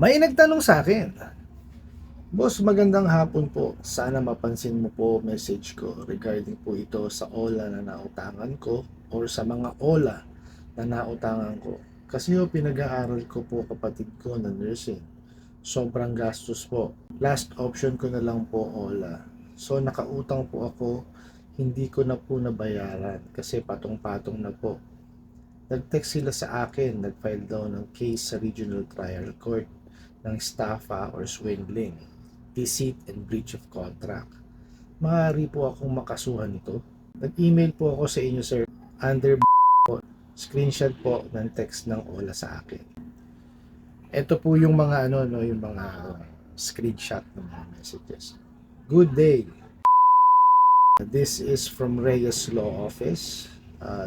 May nagtanong sa akin, "Boss, magandang hapon po. Sana mapansin mo po message ko regarding po ito sa OLA na nautangan ko or sa mga OLA na nautangan ko. Kasi pinag-aaral ko po kapatid ko na nursing. Sobrang gastos po. Last option ko na lang po OLA. So nakautang po ako, hindi ko na po nabayaran kasi patong-patong na po. Nag-text sila sa akin, nag-file daw ng case sa Regional Trial Court ng estafa or swindling, deceit and breach of contract. Maaari po akong makasuhan nito. Nag-email po ako sa inyo, sir, under po, screenshot po ng text ng OLA sa akin. Ito po yung mga yung mga screenshot ng mga messages. Good day. This is from Reyes Law Office.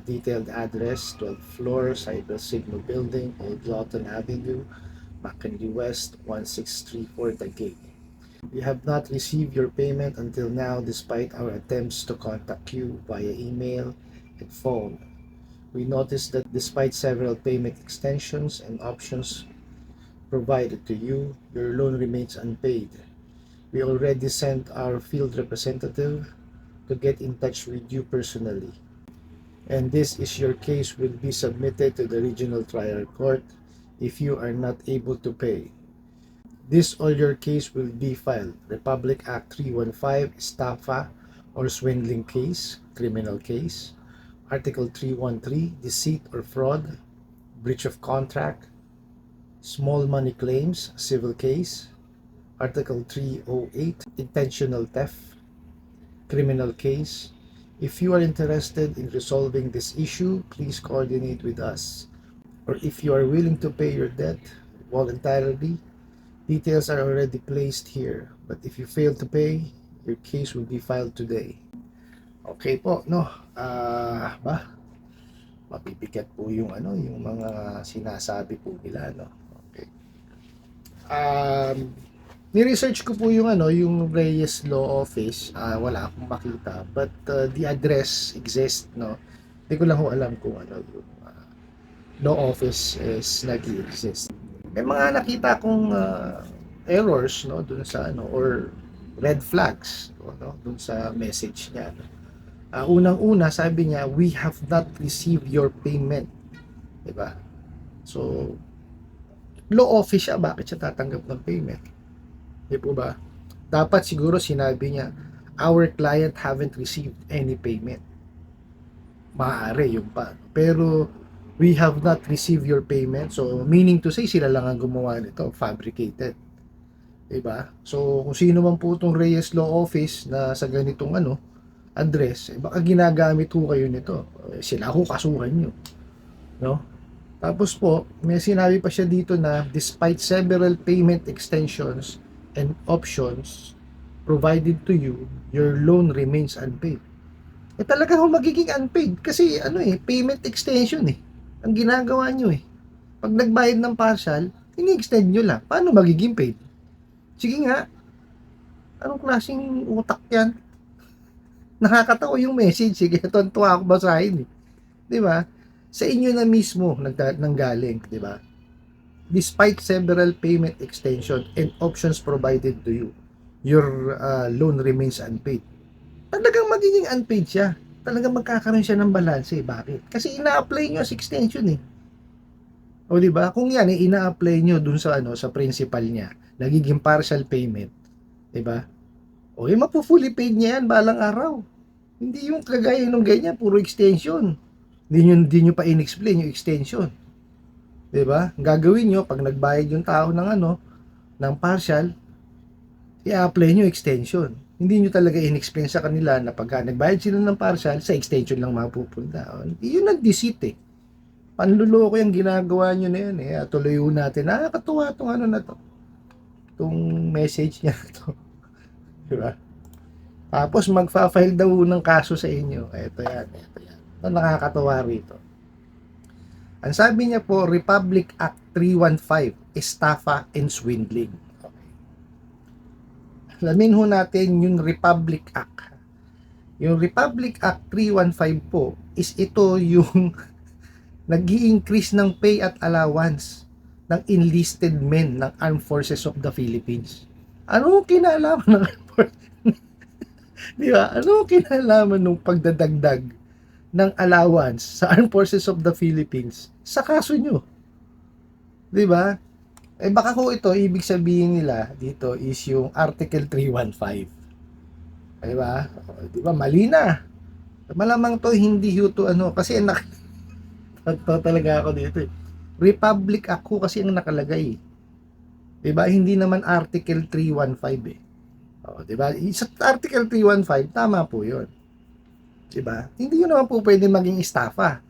Detailed address, 12th floor, Cyber Signal Building, Old Lawton Avenue, McKinley West, 1634 Taguig. We have not received your payment until now despite our attempts to contact you via email and phone. We noticed that despite several payment extensions and options provided to you, your loan remains unpaid. We already sent our field representative to get in touch with you personally. And this is your case will be submitted to the Regional Trial Court if you are not able to pay. This or your case will be filed. Republic Act 315, estafa or swindling case, criminal case. Article 313, deceit or fraud, breach of contract, small money claims, civil case. Article 308, intentional theft, criminal case. If you are interested in resolving this issue, please coordinate with us. Or if you are willing to pay your debt voluntarily, details are already placed here. But if you fail to pay, your case will be filed today. Okay po, no? Mabibigat po yung yung mga sinasabi po nila, no? Okay. Ni-research ko po yung yung Reyes Law Office. Wala akong makita, but the address exists, no. Hindi ko lang ho alam kung yung law office is nag-exist. May mga nakita kong errors, no, dun sa or red flags, no, dun sa message niya, no. Unang-una, sabi niya, "We have not received your payment." Diba? So, law office siya, bakit siya tatanggap ng payment? Di po ba? Dapat siguro sinabi niya, "Our client haven't received any payment." Maaari yung pa. Pero, "We have not received your payment." So, meaning to say, sila lang ang gumawa nito, fabricated. Diba? So, kung sino man po itong Reyes Law Office na sa ganitong address, baka ginagamit ho kayo nito. Sila ho kasuhan nyo. No? Tapos po, may sinabi pa siya dito na despite several payment extensions and options provided to you, your loan remains unpaid. Talaga ho magiging unpaid kasi payment extension ang ginagawa nyo Pag nagbayad ng partial, ini-extend nyo lang. Paano magiging paid? Sige nga, anong klaseng utak yan? Nakakatawa yung message, sige, tontuwa ako basahin di ba? Sa inyo na mismo nanggaling, di ba? Despite several payment extension and options provided to you, your loan remains unpaid. Talagang magiging unpaid siya. Talagang magkakaroon siya ng balance. Bakit? Kasi ina-apply nyo sa extension O di ba? Kung yan ina-apply nyo dun sa sa principal niya, nagiging partial payment, di ba? O mapu-fully paid niya yan balang araw. Hindi yung kagaya nung ganyan, puro extension. Hindi nyo pa in-explain yung extension. 'Di ba? Gagawin nyo pag nagbayad yung tao ng ng partial, i-apply nyo extension. Hindi nyo talaga in-explain sa kanila na pagka nagbayad sila ng partial, sa extension lang mapupunta. Yun nag-deceit Panluloko yung ginagawa nyo na yan Tuloy natin. Nakakatuwa tong na to. Tong message niya na to. 'Di ba? Tapos magfa-file daw ng kaso sa inyo. Ito yan. Ito nakakatuwa rito. Ang sabi niya po, Republic Act 315, estafa and swindling. Okay. Alamin ho natin yung Republic Act. Yung Republic Act 315 po is ito yung nag-i-increase ng pay at allowance ng enlisted men ng Armed Forces of the Philippines. Ano kinalaman ng di ba? Ano kinalaman nung pagdadagdag ng allowance sa Armed Forces of the Philippines sa kaso nyo? Di ba? Eh baka ko ito, ibig sabihin nila dito is yung Article 315. Di ba? Di ba? Mali na. Malamang to hindi to ano kasi talaga ako dito eh. Republic ako kasi ang nakalagay. 'Di ba? Hindi naman Article 315 eh. Oh, 'di ba? Sa Article 315 tama po 'yon. 'Di ba? Hindi 'yun naman po pwede maging estafa.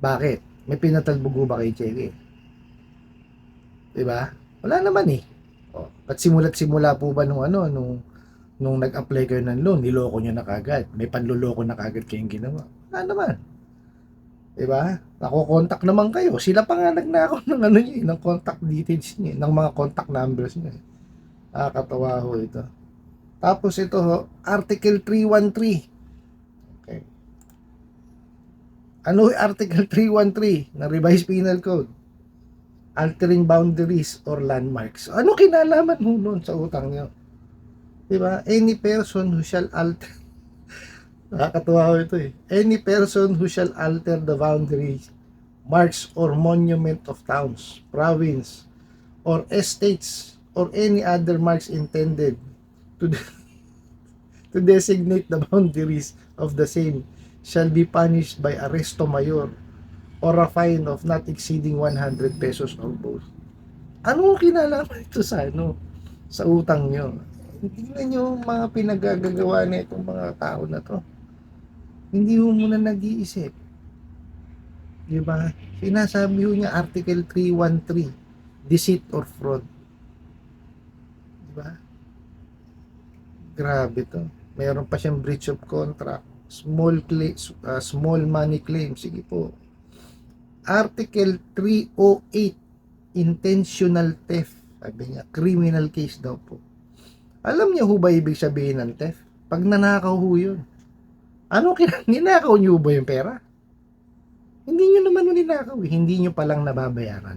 Bakit? May pinatalbugo ba kay Cheke? 'Di ba? Wala naman eh. Oh, at simula't simula po ba nung ano nung nag-apply kayo ng loan, niloko nyo na kagad. May panluloko na kagad kayong ginawa. Wala naman. Diba? Nako-contact naman kayo. Sila pa nga nagnakaw ng ano nyo, ng contact details nyo, ng mga contact numbers nyo. Nakakatawa ho ito. Tapos ito ho, Article 313. Okay. Ano yung Article 313 ng Revised Penal Code? Altering boundaries or landmarks. Ano kinalaman mo nun sa utang nyo? Diba? Any person who shall alter nakakatuwa ko ito eh. Any person who shall alter the boundaries, marks or monument of towns, province, or estates, or any other marks intended to to designate the boundaries of the same shall be punished by arresto mayor or a fine of not exceeding 100 pesos or both. Ano kinalaman ito sa ano? Sa utang nyo? Tingnan nyo mga pinagagagawa na itong mga tao na to. Hindi mo muna nag-iisip. Diba? Sinasabi niya Article 313, deceit or fraud. Diba? Grabe to. Meron pa siyang breach of contract, small money claim. Sige po. Article 308, intentional theft. Sabi niya, criminal case daw po. Alam niyo ho ba ibig sabihin ng theft? Pag nanakaw ho yun. Ano ninakaw niyo ba yung pera? Hindi niyo naman ninakaw, hindi niyo palang nababayaran.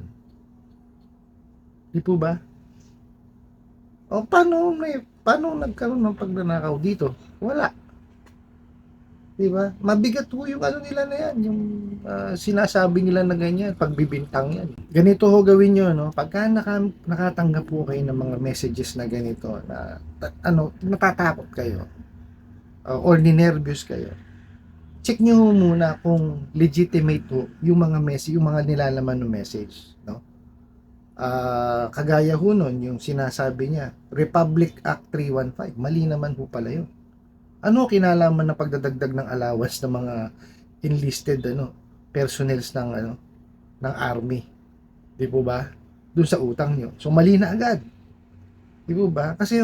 Di po ba? O paano nagkaroon ng pagnanakaw dito? Wala. Di ba? Mabigat po yung ano nila na yan, yung sinasabi nila na ganyan, pagbibintang yan. Ganito ho gawin nyo, no? Pagka nakatanggap po kayo ng mga messages na ganito, na natatakot kayo, or ninervyos kayo, check nyo muna kung legitimate po yung mga message, yung mga nilalaman ng message, no? Kagaya ho nun, yung sinasabi niya, Republic Act 315, mali naman po pala yun. Ano kinalaman ng pagdadagdag ng allowance ng mga enlisted personnels ng army? Di po ba? Doon sa utang nyo. So mali na agad. Di po ba? Kasi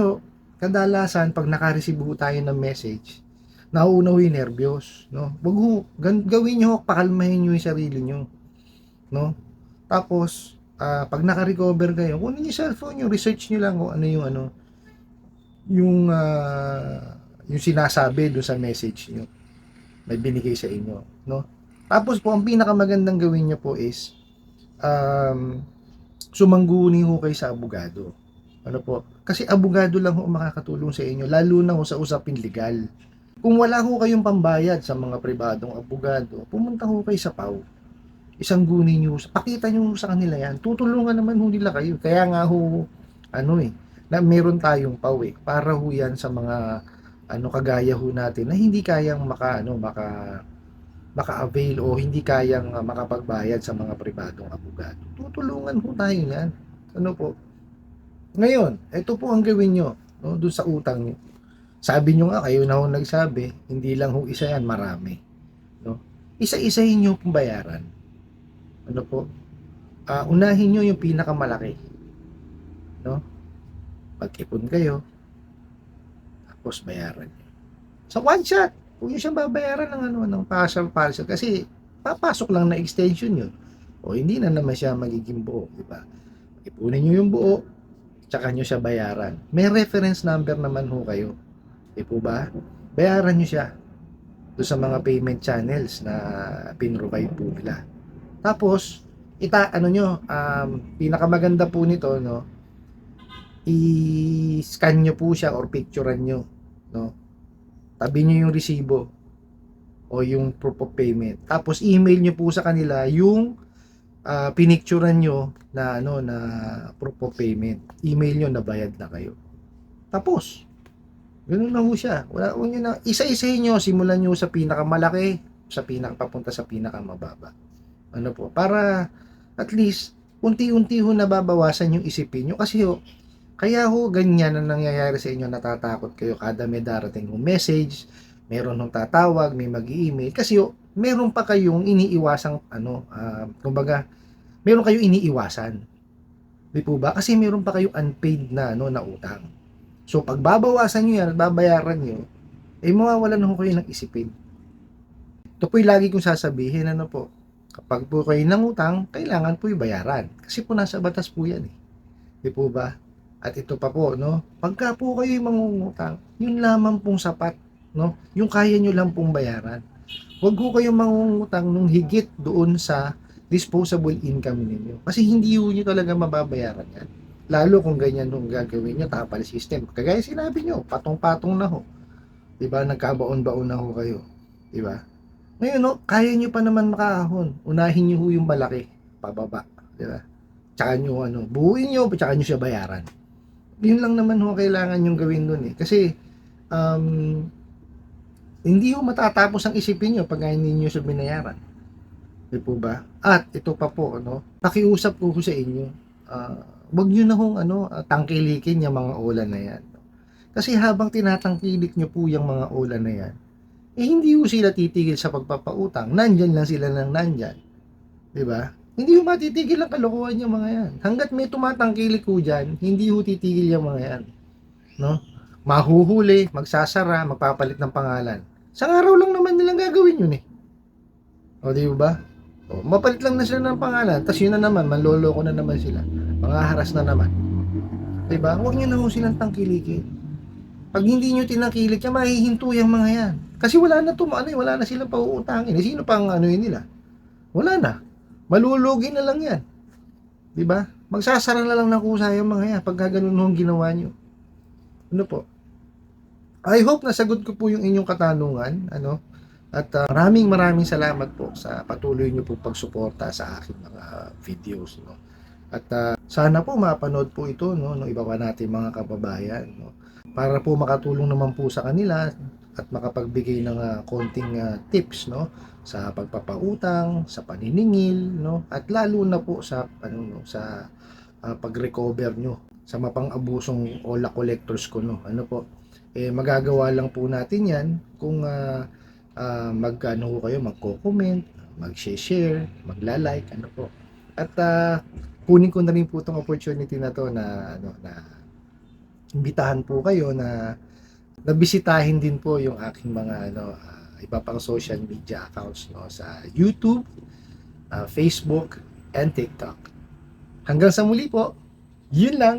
kadalasan pag naka-receive tayo ng message, nauuna ho yung nervyos, no? Wag ho, gawin nyo, pakalmahin nyo yung sarili nyo, no? Tapos, pag naka-recover kayo, kunin nyo yung cellphone nyo, research nyo lang kung ano yung sinasabi doon sa message nyo, may binigay sa inyo, no? Tapos po, ang pinakamagandang gawin nyo po is, sumangguni ho kayo sa abogado. Ano po? Kasi abogado lang ho makakatulong sa inyo, lalo na ho sa usaping legal. Kung wala ho kayong pambayad sa mga pribadong abogado, pumunta ho kayo sa PAW. Isang guni nyo, pakita nyo sa kanila yan. Tutulungan naman ho nila kayo. Kaya nga ho, na meron tayong PAW para ho yan sa mga, kagaya ho natin na hindi kayang maka-avail o hindi kayang makapagbayad sa mga pribadong abogado. Tutulungan ho tayo yan. Ano po? Ngayon, ito po ang gawin nyo, no, doon sa utang nyo. Sabi nyo nga, kayo na ho nagsabi, hindi lang ho isa yan, marami. No? Isa-isahin nyo pong bayaran. Ano po? Unahin nyo yung pinakamalaki. No? Pag-ipon kayo, tapos bayaran nyo. Sa one shot, huwag nyo siyang babayaran ng partial kasi papasok lang na extension yun. O hindi na naman siya magiging buo, di ba? Ipunin nyo yung buo, tsaka nyo siya bayaran. May reference number naman ho kayo. Di po ba? Bayaran nyo siya doon sa mga payment channels na pinrovide po nila. Tapos, ano nyo, pinakamaganda po nito, no, i-scan nyo po siya or picturean nyo, no, tabi nyo yung resibo o yung proof of payment, tapos email nyo po sa kanila yung pinicturean nyo na ano na proof of payment, email nyo na bayad na kayo, tapos ganun na ho siya. Wala, huwag nyo na isa-isahin nyo, simulan nyo sa pinakamalaki sa papunta sa pinakamababa, ano po, para at least unti-unti ho nababawasan yung isipin nyo, kasi ho, kaya ho ganyan ang nangyayari sa inyo, natatakot kayo kada may darating yung message, meron hong tatawag, may mag-email, kasi ho, meron pa kayong iniiwasang ano, kumbaga, meron kayong iniiwasan, di po ba? Kasi meron pa kayong unpaid na ano na utang. So pag babawasan niyo yan at babayaran niyo, eh mawawalan na ho kayo ng isipin. Ito po yung lagi kong sasabihin, ano po, kapag po kayo nangutang, kailangan po yung bayaran. Kasi po nasa batas po yan eh. Di po ba? At ito pa po, no, pagka po kayo yung mangungutang, yun lamang pong sapat, no, yung kaya nyo lang pong bayaran. Huwag po kayong mangungutang nung higit doon sa disposable income ninyo. Kasi hindi nyo talaga mababayaran yan. Lalo kung ganyan nung gagawin nyo, tapal system. Kagaya sinabi nyo, patong-patong na ho. Diba? Nagkabaon-baon na ho kayo. Diba? Ngayon, no, kaya nyo pa naman makahon. Unahin nyo ho yung malaki, pababa. Diba? Tsaka nyo, ano, buuin nyo, tsaka nyo siya bayaran. Yun lang naman ho kailangan nyo gawin dun eh. Kasi, hindi ho matatapos ang isipin nyo pag hindi nyo siya binayaran. Di po ba? At ito pa po, ano, pakiusap ko sa inyo, wag nyo na hong ano, tangkilikin yung mga ulan na yan. Kasi habang tinatangkilik nyo po yung mga ulan na yan, eh hindi ho sila titigil sa pagpapautang. Nandyan lang sila ng nandyan. Di ba? Hindi ho matitigil ang kalokohan yung mga yan. Hanggat may tumatangkilik ho dyan, hindi ho titigil yung mga yan. No? Mahuhuli, magsasara, magpapalit ng pangalan. Sa araw lang naman nilang gagawin yun eh. O di ba? O, mapalit lang na sila ng pangalan, tapos yun na naman, manloloko na naman sila. Mga haras na naman. Di ba? Huwag nyo na ho silang tangkilikin. Pag hindi nyo tinakilik yan, mahihinto yung mga yan. Kasi wala na to, ano, wala na silang pauutangin. Eh, sino pang ano yun nila? Wala na. Malulugi na lang yan. Di ba? Magsasara na lang ng kusa yung mga yan pag ganun hong ginawa nyo. Ano po? I hope nasagot ko po yung inyong katanungan, ano? At maraming salamat po sa patuloy niyo po pagsuporta sa aking mga videos, no. At sana po mapanood po ito, no, ng iba pa nating mga kababayan, no. Para po makatulong naman po sa kanila at makapagbigay ng konting tips, no, sa pagpapautang, sa paniningil, no, at lalo na po sa ano, no, sa pag-recover nyo sa mapang-abusong OLA collectors ko, no. Ano po? Eh magagawa lang po natin 'yan kung mag-ano kayo, magko-comment, mag-share, magla-like, ano po. At kunin ko na rin po itong opportunity na to na ano na imbitahan po kayo na nabisitahin din po yung aking mga ano iba pang social media accounts, no, sa YouTube, Facebook, and TikTok. Hanggang sa muli po. Yun lang.